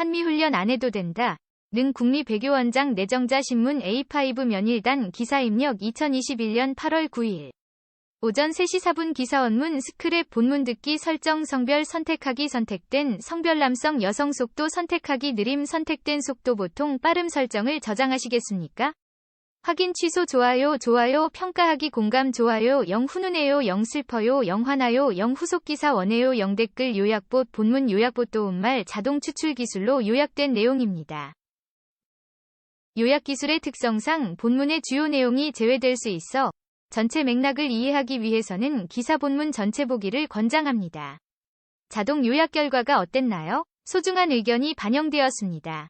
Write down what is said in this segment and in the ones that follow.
한미훈련 안 해도 된다. 는 국립외교원장 내정자 신문 A5 면일단 기사 입력 2021년 8월 9일. 오전 3시 4분 기사 원문 스크랩 본문 듣기 설정 성별 선택하기 선택된 성별 남성 여성 속도 선택하기 느림 선택된 속도 보통 빠름 설정을 저장하시겠습니까? 확인 취소 좋아요 평가하기 공감 좋아요 0 훈훈해요 0 슬퍼요 0 화나요 0 후속 기사 원해요 0 댓글 요약봇 본문 요약봇 도움말 자동 추출 기술로 요약된 내용입니다. 요약 기술의 특성상 본문의 주요 내용이 제외될 수 있어 전체 맥락을 이해하기 위해서는 기사 본문 전체 보기를 권장합니다. 자동 요약 결과가 어땠나요? 소중한 의견이 반영되었습니다.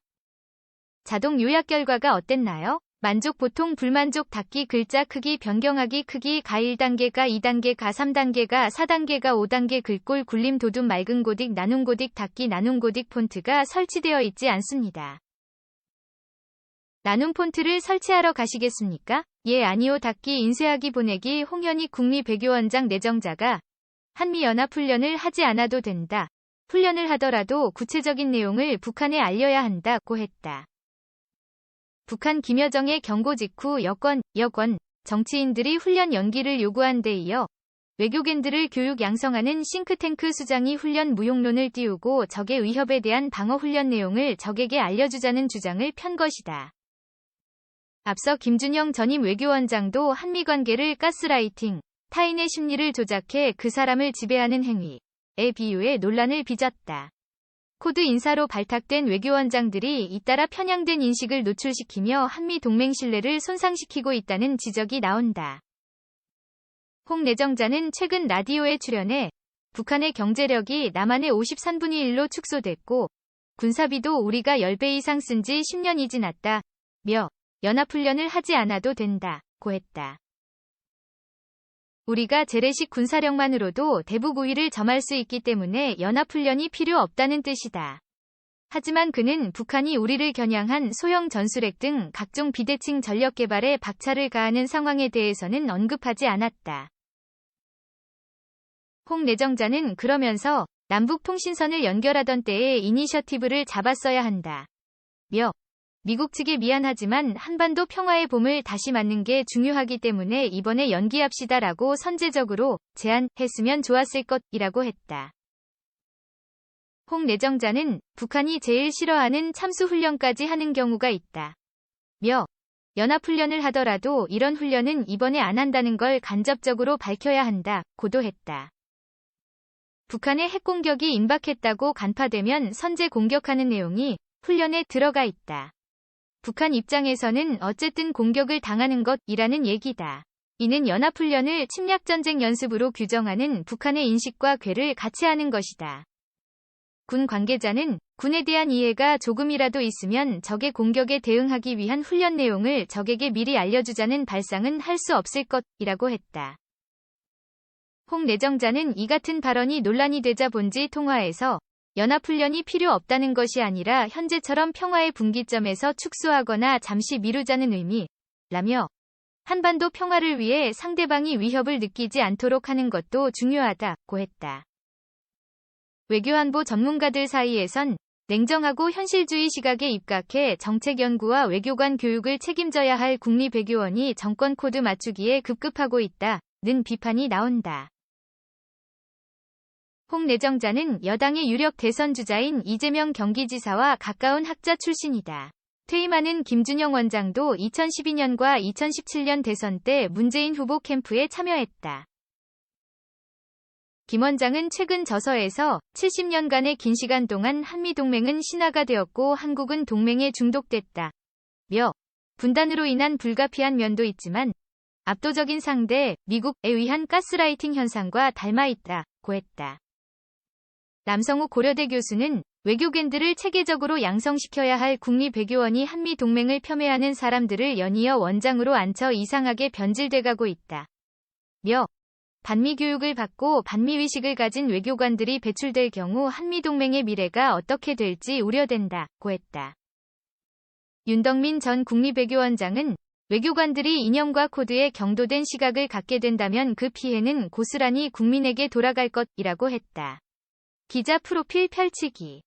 자동 요약 결과가 어땠나요? 만족 보통 불만족 닫기 글자 크기 변경하기 크기 가 1단계가 2단계가 3단계가 4단계가 5단계 글꼴 굴림 도둠 맑은 고딕 나눔 고딕 닫기 나눔 고딕 폰트가 설치되어 있지 않습니다. 나눔 폰트를 설치하러 가시겠습니까? 예 아니요 닫기 인쇄하기 보내기 홍현희 국립외교원장 내정자가 한미연합훈련을 하지 않아도 된다. 훈련을 하더라도 구체적인 내용을 북한에 알려야 한다고 했다. 북한 김여정의 경고 직후 여권 정치인들이 훈련 연기를 요구한 데 이어 외교관들을 교육 양성하는 싱크탱크 수장이 훈련 무용론을 띄우고 적의 위협에 대한 방어 훈련 내용을 적에게 알려주자는 주장을 편 것이다. 앞서 김준영 전임 외교원장도 한미관계를 가스라이팅, 타인의 심리를 조작해 그 사람을 지배하는 행위에 비유해 논란을 빚었다. 코드 인사로 발탁된 외교원장들이 잇따라 편향된 인식을 노출시키며 한미 동맹 신뢰를 손상시키고 있다는 지적이 나온다. 홍 내정자는 최근 라디오에 출연해 북한의 경제력이 남한의 53분의 1로 축소됐고 군사비도 우리가 10배 이상 쓴 지 10년이 지났다. 며 연합훈련을 하지 않아도 된다고 했다. 우리가 재래식 군사력만으로도 대북 우위를 점할 수 있기 때문에 연합훈련이 필요 없다는 뜻이다. 하지만 그는 북한이 우리를 겨냥한 소형 전술핵 등 각종 비대칭 전력 개발에 박차를 가하는 상황에 대해서는 언급하지 않았다. 홍 내정자는 그러면서 남북 통신선을 연결하던 때에 이니셔티브를 잡았어야 한다. 며 미국 측에 미안하지만 한반도 평화의 봄을 다시 맞는 게 중요하기 때문에 이번에 연기합시다라고 선제적으로 제안했으면 좋았을 것이라고 했다. 홍 내정자는 북한이 제일 싫어하는 참수훈련까지 하는 경우가 있다. 며 연합훈련을 하더라도 이런 훈련은 이번에 안 한다는 걸 간접적으로 밝혀야 한다. 고도했다. 북한의 핵공격이 임박했다고 간파되면 선제 공격하는 내용이 훈련에 들어가 있다. 북한 입장에서는 어쨌든 공격을 당하는 것이라는 얘기다. 이는 연합훈련을 침략전쟁 연습으로 규정하는 북한의 인식과 궤를 같이 하는 것이다. 군 관계자는 군에 대한 이해가 조금이라도 있으면 적의 공격에 대응하기 위한 훈련 내용을 적에게 미리 알려주자는 발상은 할 수 없을 것이라고 했다. 홍 내정자는 이 같은 발언이 논란이 되자 본지 통화에서 연합훈련이 필요 없다는 것이 아니라 현재처럼 평화의 분기점에서 축소하거나 잠시 미루자는 의미라며 한반도 평화를 위해 상대방이 위협을 느끼지 않도록 하는 것도 중요하다고 했다. 외교안보 전문가들 사이에선 냉정하고 현실주의 시각에 입각해 정책 연구와 외교관 교육을 책임져야 할 국립외교원이 정권 코드 맞추기에 급급하고 있다는 비판이 나온다. 홍 내정자는 여당의 유력 대선 주자인 이재명 경기지사와 가까운 학자 출신이다. 퇴임하는 김준영 원장도 2012년과 2017년 대선 때 문재인 후보 캠프에 참여했다. 김 원장은 최근 저서에서 70년간의 긴 시간 동안 한미동맹은 신화가 되었고 한국은 동맹에 중독됐다. 며 분단으로 인한 불가피한 면도 있지만 압도적인 상대 미국에 의한 가스라이팅 현상과 닮아있다고 했다. 남성욱 고려대 교수는 외교관들을 체계적으로 양성시켜야 할 국립외교원이 한미동맹을 폄훼하는 사람들을 연이어 원장으로 앉혀 이상하게 변질돼가고 있다. 며 반미교육을 받고 반미의식을 가진 외교관들이 배출될 경우 한미동맹의 미래가 어떻게 될지 우려된다고 했다. 윤덕민 전 국립외교원장은 외교관들이 이념과 코드에 경도된 시각을 갖게 된다면 그 피해는 고스란히 국민에게 돌아갈 것이라고 했다. 기자 프로필 펼치기